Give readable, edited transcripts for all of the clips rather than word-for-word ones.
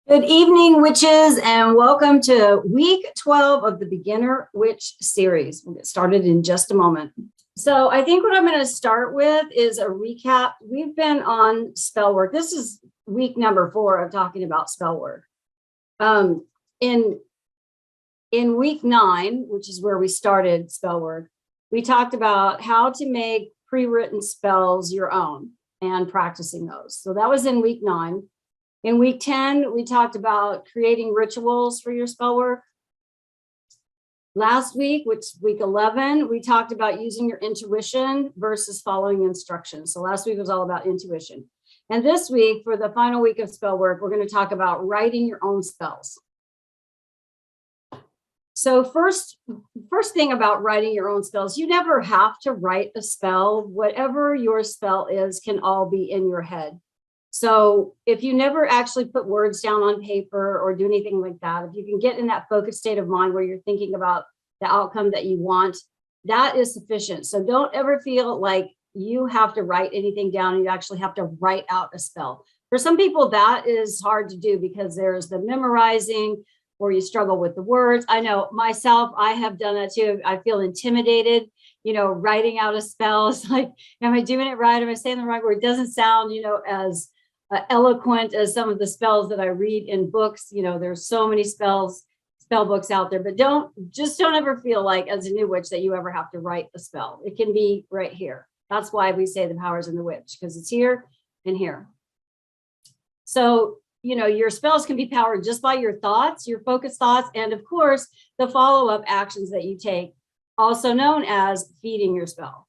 Good evening, witches, and welcome to week 12 of the Beginner Witch series. We'll get started in just a moment. So I think what I'm going to start with is a recap. We've been on Spellwork. This is week number 4 of talking about Spellwork. In week 9, which is where we started Spellwork, we talked about how to make pre-written spells your own and practicing those. So that was in week 9. In week 10, we talked about creating rituals for your spell work. Last week, which is week 11, we talked about using your intuition versus following instructions. So last week was all about intuition. And this week, for the final week of spell work, we're going to talk about writing your own spells. So first thing about writing your own spells, you never have to write a spell. Whatever your spell is can all be in your head. So if you never actually put words down on paper or do anything like that, if you can get in that focused state of mind where you're thinking about the outcome that you want, that is sufficient. So don't ever feel like you have to write anything down. You actually have to write out a spell. For some people, that is hard to do because there's the memorizing or you struggle with the words. I know myself, I have done that too. I feel intimidated, writing out a spell. It's like, am I doing it right? Am I saying the right word? It doesn't sound, as eloquent as some of the spells that I read in books. There's so many spell books out there, but don't ever feel like as a new witch that you ever have to write a spell. It can be right here. That's why we say the power's in the witch, because it's here and here. So, your spells can be powered just by your thoughts, your focused thoughts, and of course, the follow-up actions that you take, also known as feeding your spell.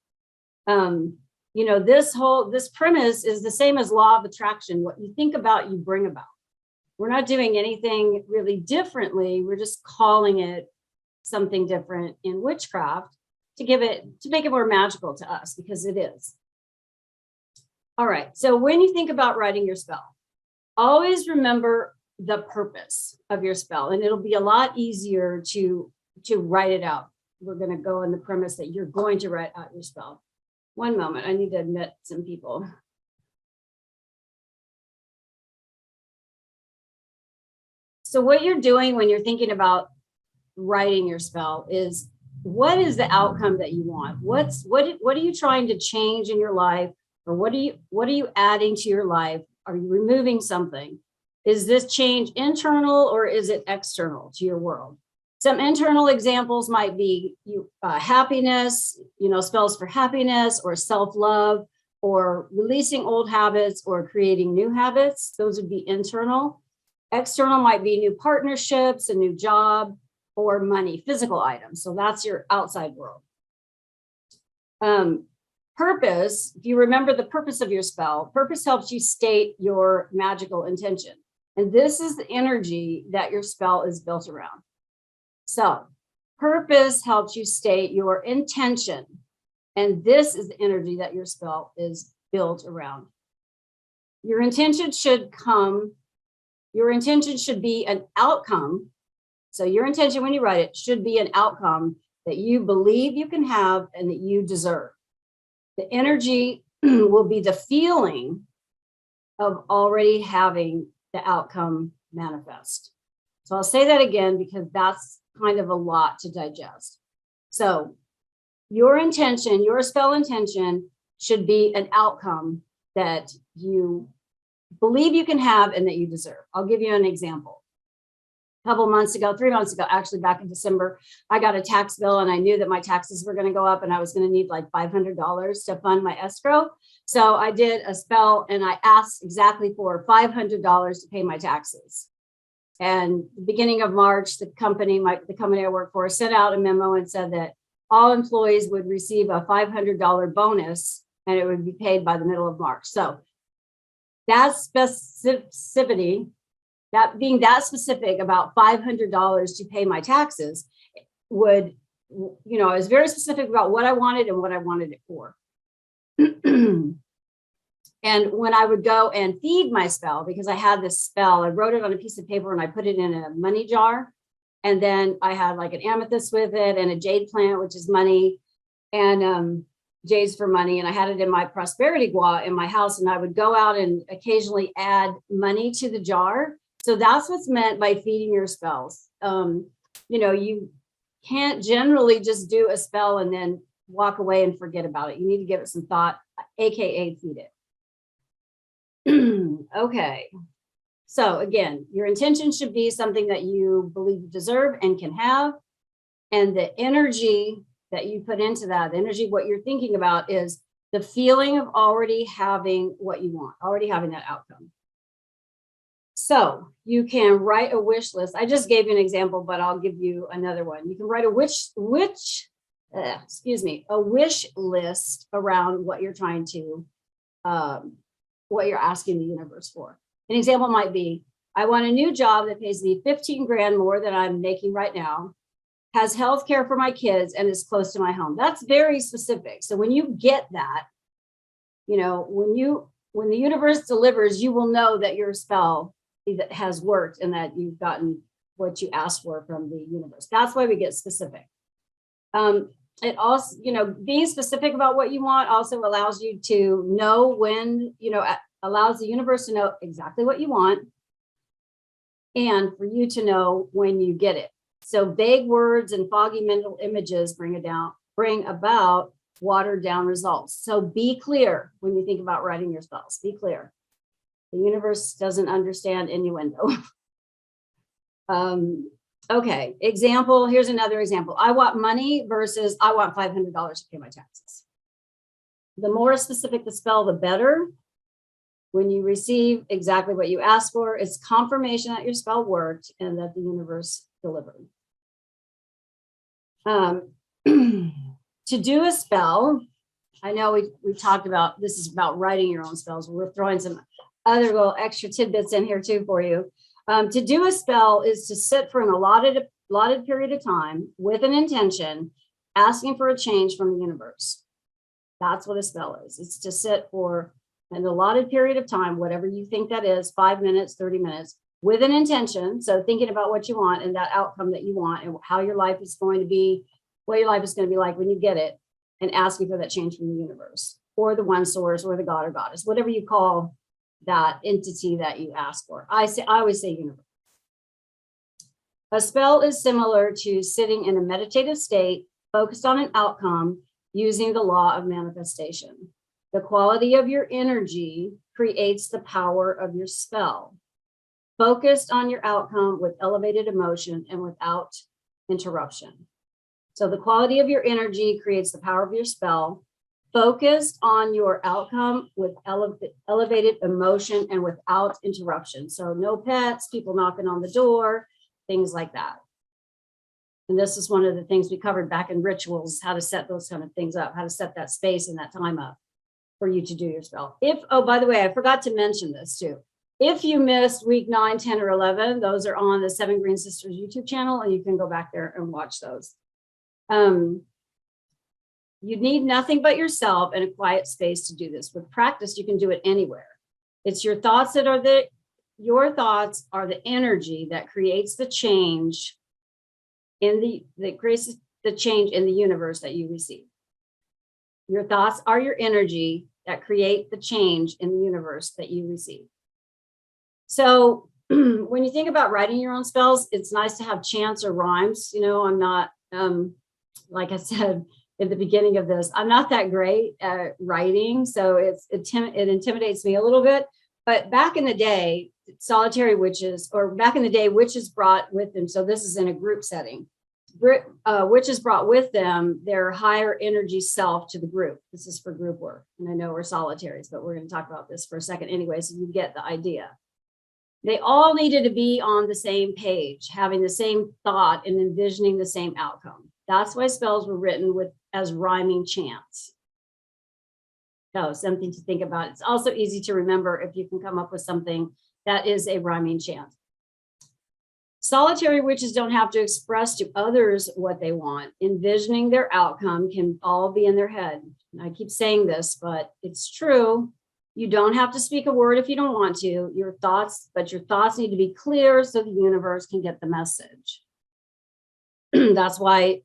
This premise is the same as law of attraction. What you think about, you bring about. We're not doing anything really differently. We're just calling it something different in witchcraft to make it more magical to us, because it is. All right. So when you think about writing your spell, always remember the purpose of your spell, and it'll be a lot easier to write it out. We're going to go in the premise that you're going to write out your spell. One moment, I need to admit some people. So what you're doing when you're thinking about writing your spell is, what is the outcome that you want? What are you trying to change in your life? Or what are you adding to your life? Are you removing something? Is this change internal or is it external to your world? Some internal examples might be happiness, spells for happiness or self-love, or releasing old habits or creating new habits. Those would be internal. External might be new partnerships, a new job, or money, physical items. So that's your outside world. Purpose, if you remember the purpose of your spell, purpose helps you state your magical intention. And this is the energy that your spell is built around. So purpose helps you state your intention. And this is the energy that your spell is built around. Your intention should be an outcome. So your intention when you write it should be an outcome that you believe you can have and that you deserve. The energy will be the feeling of already having the outcome manifest. So I'll say that again because that's kind of a lot to digest. So your intention, your spell intention should be an outcome that you believe you can have and that you deserve. I'll give you an example. A couple months ago, 3 months ago, actually back in December, I got a tax bill and I knew that my taxes were going to go up and I was going to need like $500 to fund my escrow. So I did a spell and I asked exactly for $500 to pay my taxes. And the beginning of March, the company I work for sent out a memo and said that all employees would receive a $500 bonus and it would be paid by the middle of March. So that specificity, that being that specific about $500 to pay my taxes would, I was very specific about what I wanted and what I wanted it for. And when I would go and feed my spell, because I had this spell, I wrote it on a piece of paper and I put it in a money jar. And then I had like an amethyst with it and a jade plant, which is money, and jade's for money. And I had it in my prosperity gua in my house. And I would go out and occasionally add money to the jar. So that's what's meant by feeding your spells. You can't generally just do a spell and then walk away and forget about it. You need to give it some thought, AKA feed it. Okay. So again, your intention should be something that you believe you deserve and can have. And the energy that you put into that, the energy, what you're thinking about is the feeling of already having what you want, already having that outcome. So you can write a wish list. I just gave you an example, but I'll give you another one. You can write a wish list around what you're trying to, what you're asking the universe for. An example might be, I want a new job that pays me 15 grand more than I'm making right now, has health care for my kids, and is close to my home. That's very specific. So when you get that, when the universe delivers, you will know that your spell has worked and that you've gotten what you asked for from the universe. That's why we get specific. It also, being specific about what you want also allows you to know when, allows the universe to know exactly what you want and for you to know when you get it. So vague words and foggy mental images bring about watered down results. So be clear when you think about writing your spells. Be clear. The universe doesn't understand innuendo. Okay, example. Here's another example. I want money versus I want $500 to pay my taxes. The more specific the spell, the better. When you receive exactly what you asked for, it's confirmation that your spell worked and that the universe delivered. To do a spell, I know we talked about, this is about writing your own spells. We're throwing some other little extra tidbits in here too for you. To do a spell is to sit for an allotted period of time with an intention, asking for a change from the universe. That's what a spell is. It's to sit for an allotted period of time, whatever you think that is, 5 minutes, 30 minutes, with an intention. So thinking about what you want and that outcome that you want and how your life is going to be, what your life is going to be like when you get it, and asking for that change from the universe or the one source or the god or goddess, whatever you call that entity that you ask for. I always say universe. A spell is similar to sitting in a meditative state, focused on an outcome using the law of manifestation. The quality of your energy creates the power of your spell. Focused on your outcome with elevated emotion and without interruption. So the quality of your energy creates the power of your spell. Focused on your outcome with elevated emotion and without interruption. So no pets, people knocking on the door, things like that. And this is one of the things we covered back in rituals, how to set those kind of things up, how to set that space and that time up for you to do your spell. Oh, by the way, I forgot to mention this too. If you missed week 9, 10, or 11, those are on the 7 Green Sisters YouTube channel, and you can go back there and watch those. You need nothing but yourself and a quiet space to do this. With practice, you can do it anywhere. It's your thoughts that your thoughts are the energy that creates the change that creates the change in the universe that you receive. Your thoughts are your energy that create the change in the universe that you receive. So when you think about writing your own spells, it's nice to have chants or rhymes. I'm not, like I said at the beginning of this, I'm not that great at writing. So it intimidates me a little bit. But back in the day, witches brought with them. So this is in a group setting. Witches brought with them their higher energy self to the group. This is for group work. And I know we're solitaries, but we're going to talk about this for a second anyway, so you get the idea. They all needed to be on the same page, having the same thought and envisioning the same outcome. That's why spells were written as rhyming chants. So something to think about. It's also easy to remember if you can come up with something that is a rhyming chant. Solitary witches don't have to express to others what they want. Envisioning their outcome can all be in their head. And I keep saying this, but it's true. You don't have to speak a word if you don't want to. Your thoughts need to be clear so the universe can get the message. That's why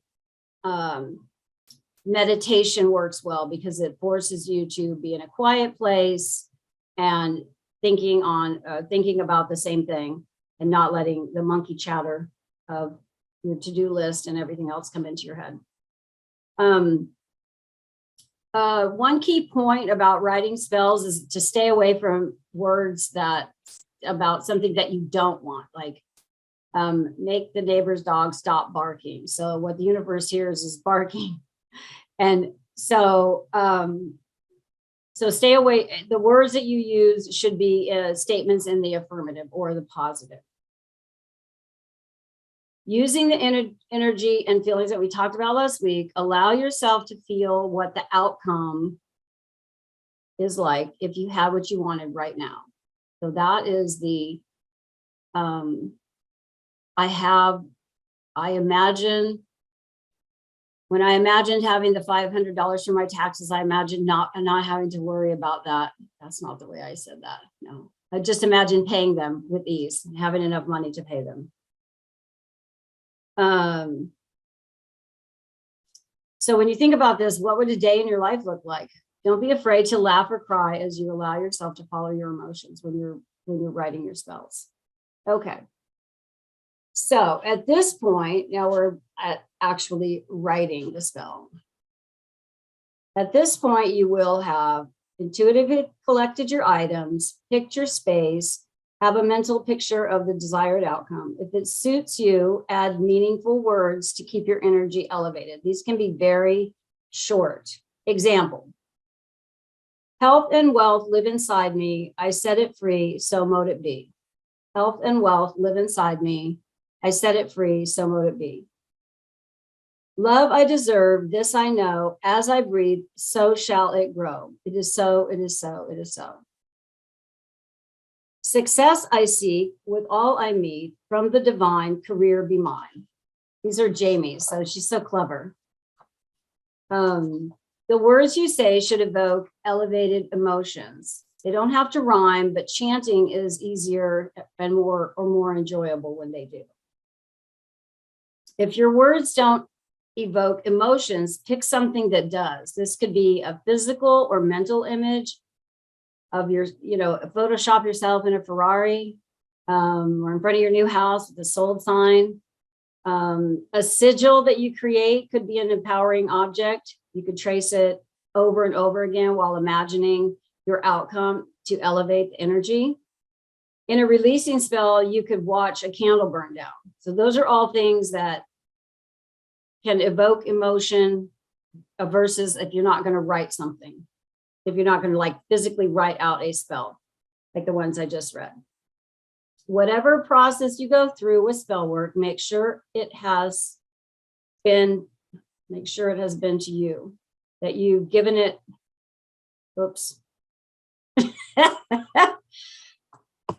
meditation works well, because it forces you to be in a quiet place and thinking about the same thing and not letting the monkey chatter of your to-do list and everything else come into your head. One key point about writing spells is to stay away from words that about something that you don't want, like make the neighbor's dog stop barking. So what the universe hears is barking. And so, so stay away. The words that you use should be statements in the affirmative or the positive. Using the energy and feelings that we talked about last week, allow yourself to feel what the outcome is like if you had what you wanted right now. So that is the, when I imagined having the $500 for my taxes, I imagined not having to worry about that. That's not the way I said that. No, I just imagined paying them with ease, having enough money to pay them. So when you think about this, what would a day in your life look like? Don't be afraid to laugh or cry as you allow yourself to follow your emotions when you're writing your spells. Okay. So at this point, now we're at actually writing the spell. At this point, you will have intuitively collected your items, picked your space, have a mental picture of the desired outcome. If it suits you, add meaningful words to keep your energy elevated. These can be very short. Example, health and wealth live inside me. I set it free, so mote it be. Health and wealth live inside me. I set it free, so mote it be. Love I deserve, this I know. As I breathe, so shall it grow. It is so, it is so, it is so. Success I seek, with all I meet, from the divine, career be mine. These are Jamie's, so she's so clever. The words you say should evoke elevated emotions. They don't have to rhyme, but chanting is easier and more enjoyable when they do. If your words don't evoke emotions, pick something that does. This could be a physical or mental image of your, Photoshop yourself in a Ferrari, or in front of your new house with a sold sign. A sigil that you create could be an empowering object. You could trace it over and over again while imagining your outcome to elevate the energy. In a releasing spell, you could watch a candle burn down. So those are all things that can evoke emotion versus if you're not going to write something. If you're not going to physically write out a spell, like the ones I just read. Whatever process you go through with Spellwork, make sure it has been to you, that you've given it, oops.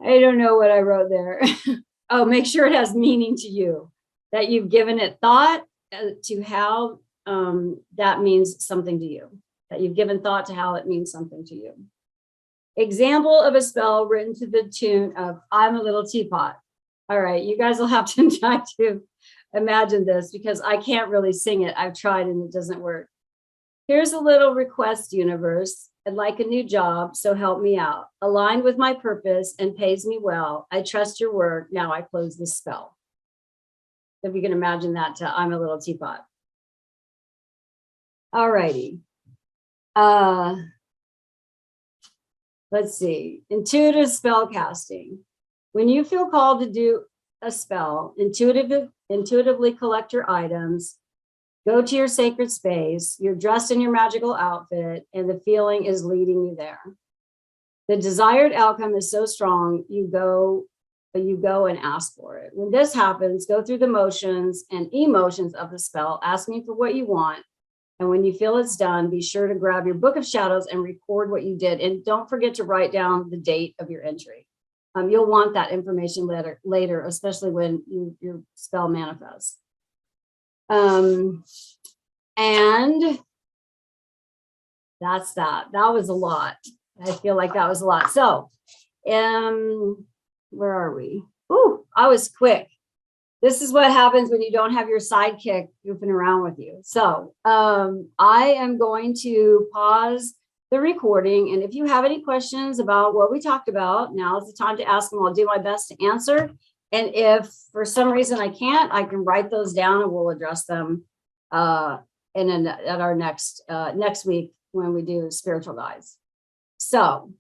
I don't know what I wrote there. Oh, make sure it has meaning to you, that you've given it thought to how that means something to you. That you've given thought to how it means something to you. Example of a spell written to the tune of I'm a Little Teapot. All right, you guys will have to try to imagine this because I can't really sing it. I've tried and it doesn't work. Here's a little request, universe. I'd like a new job, so help me out. Aligned with my purpose and pays me well. I trust your word. Now I close this spell. If you can imagine that to I'm a Little Teapot. All righty. Let's see, intuitive spell casting. When you feel called to do a spell, intuitively collect your items, go to your sacred space, you're dressed in your magical outfit, and the feeling is leading you there. The desired outcome is so strong, you go and ask for it. When this happens, go through the motions and emotions of the spell, asking for what you want. And when you feel it's done, be sure to grab your book of shadows and record what you did. And don't forget to write down the date of your entry. You'll want that information later, especially when your spell manifests. And that's that. That was a lot. I feel like that was a lot. So, where are we? Ooh, I was quick. This is what happens when you don't have your sidekick goofing around with you. So I am going to pause the recording. And if you have any questions about what we talked about, now is the time to ask them. I'll do my best to answer. And if for some reason I can't, I can write those down and we'll address them at our next week when we do spiritual guides. So